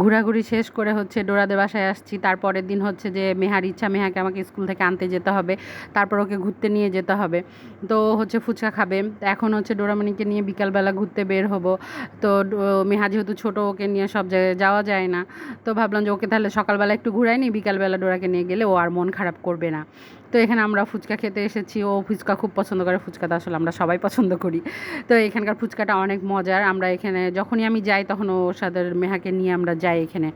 ঘোরাঘুরি শেষ করে হচ্ছে ডোরাদের বাসায় আসছি। তারপরের দিন হচ্ছে যে মেহার ইচ্ছা, মেহাকে আমাকে স্কুল থেকে আনতে যেতে হবে, তারপর ওকে ঘুরতে নিয়ে যেতে হবে। তো হচ্ছে ফুচকা খাবে। এখন হচ্ছে ডোরামণিকে নিয়ে বিকালবেলা ঘুরতে বের হবো। তো মেহা যেহেতু ছোটো, ওকে নিয়ে সব জায়গায় যাওয়া যায় না। তো ভাবলাম যে ওকে তাহলে সকালবেলা একটু ঘুরাই নিই, বিকালবেলা ডোরাকে নিয়ে গেলে ও আর মন খারাপ করবে না। তো এখানে আমরা ফুচকা খেতে এসেছি। ও ফুচকা খুব পছন্দ করে, ফুচকাটা আসলে আমরা সবাই পছন্দ করি। তো এখানকার ফুচকাটা অনেক মজার। আমরা এখানে যখনই আমি যাই তখন ওর সাথে মেহাকে নিয়ে আমরা যাই এখানে।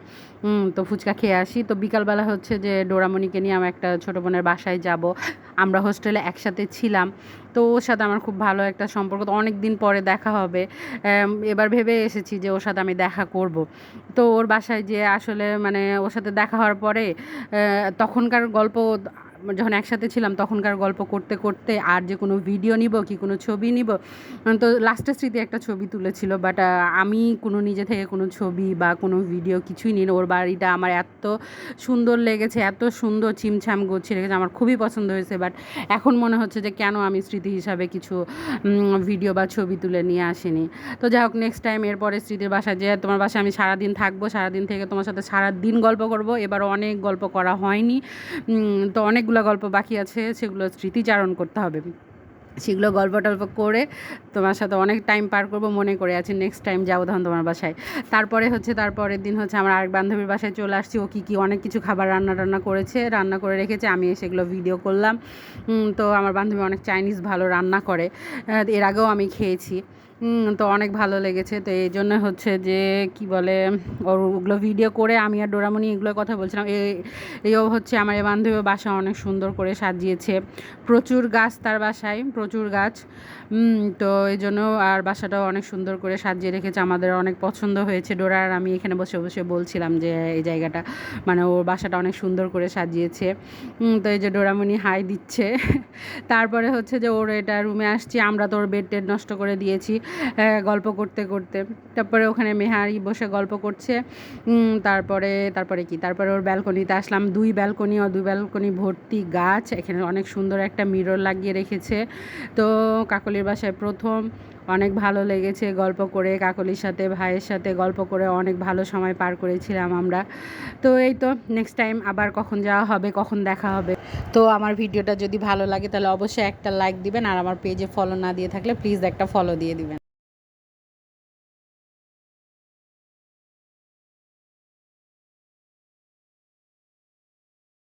তো ফুচকা খেয়ে আসি। তো বিকালবেলা হচ্ছে যে ডোরামণিকে নিয়ে আমার একটা ছোটো বোনের বাসায় যাব। আমরা হোস্টেলে একসাথে ছিলাম। তো ওর সাথে আমার খুব ভালো একটা সম্পর্ক। তো অনেক দিন পরে দেখা হবে। এবার ভেবে এসেছি যে ওর সাথে আমি দেখা করব। তো ওর বাসায় যেয়ে আসলে মানে ওর সাথে দেখা হওয়ার পরে তখনকার গল্প, যখন একসাথে ছিলাম তখনকার গল্প করতে করতে আর যে কোনো ভিডিও নিব কি কোনো ছবি নিব, তো লাস্টের স্মৃতি একটা ছবি তুলেছিল। বাট আমি কোনো নিজে থেকে কোনো ছবি বা কোনো ভিডিও কিছুই নিই না। ওর বাড়িটা আমার এত সুন্দর লেগেছে, এত সুন্দর ছিমছাম গুছিয়ে রেখেছে, আমার খুবই পছন্দ হয়েছে। বাট এখন মনে হচ্ছে যে কেন আমি স্মৃতি হিসাবে কিছু ভিডিও বা ছবি তুলে নিয়ে আসিনি। তো যাই হোক, নেক্সট টাইম এরপরে স্মৃতির বাসায় যে তোমার বাসায় আমি সারাদিন থাকবো, সারাদিন থেকে তোমার সাথে সারাদিন গল্প করব। এবারও অনেক গল্প করা হয়নি, তো অনেকগুলো গল্প বাকি আছে, সেগুলো স্মৃতিচারণ করতে হবে। সেগুলো গল্প টল্প করে তোমার সাথে অনেক টাইম পার করবো মনে করে আছি। নেক্সট টাইম যাবো তখন তোমার বাসায়। তারপরে হচ্ছে তারপরের দিন হচ্ছে আমার আরেক বান্ধবীর বাসায় চলে আসছি। ও কী অনেক কিছু খাবার রান্না করেছে, রান্না করে রেখেছে, আমি সেগুলো ভিডিও করলাম। তো আমার বান্ধবী অনেক চাইনিজ ভালো রান্না করে, এর আগেও আমি খেয়েছি। তো অনেক ভালো লেগেছে। তো এই জন্য হচ্ছে যে কি বলে, ওগুলো ভিডিও করে আমি আর ডোরামণি এগুলোর কথা বলছিলাম। এও হচ্ছে আমার এই বান্ধবীর বাসা অনেক সুন্দর করে সাজিয়েছে। প্রচুর গাছ তার বাসায়, প্রচুর গাছ। তো এই জন্য আর বাসাটাও অনেক সুন্দর করে সাজিয়ে রেখেছে। আমাদের অনেক পছন্দ হয়েছে। ডোরা আর আমি এখানে বসে বসে বলছিলাম যে এই জায়গাটা, মানে ওর বাসাটা অনেক সুন্দর করে সাজিয়েছে। তো এই যে ডোরামণি হাই দিচ্ছে। তারপরে হচ্ছে যে ওর এটা রুমে আসছি, আমরা তো ওর বেড টেড নষ্ট করে দিয়েছি গল্প করতে করতে। তারপরে ওখানে মেহারি বসে গল্প করছে। তারপরে ওর ব্যালকনিতে আসলাম। দুই ব্যালকনি ভর্তি গাছ। এখানে অনেক সুন্দর একটা মিরর লাগিয়ে রেখেছে। তো কাকলির বাসায় প্রথম অনেক ভালো লেগেছে গল্প করে, কাকলির সাথে ভাইয়ের সাথে গল্প করে অনেক ভালো সময় পার করেছিলাম আমরা। তো এই তো, নেক্সট টাইম আবার কখন যাওয়া হবে, কখন দেখা হবে। তো আমার ভিডিওটা যদি ভালো লাগে তাহলে অবশ্যই একটা লাইক দিবেন, আর আমার পেজে ফলো না দিয়ে থাকলে প্লিজ একটা ফলো দিয়ে দিবেন।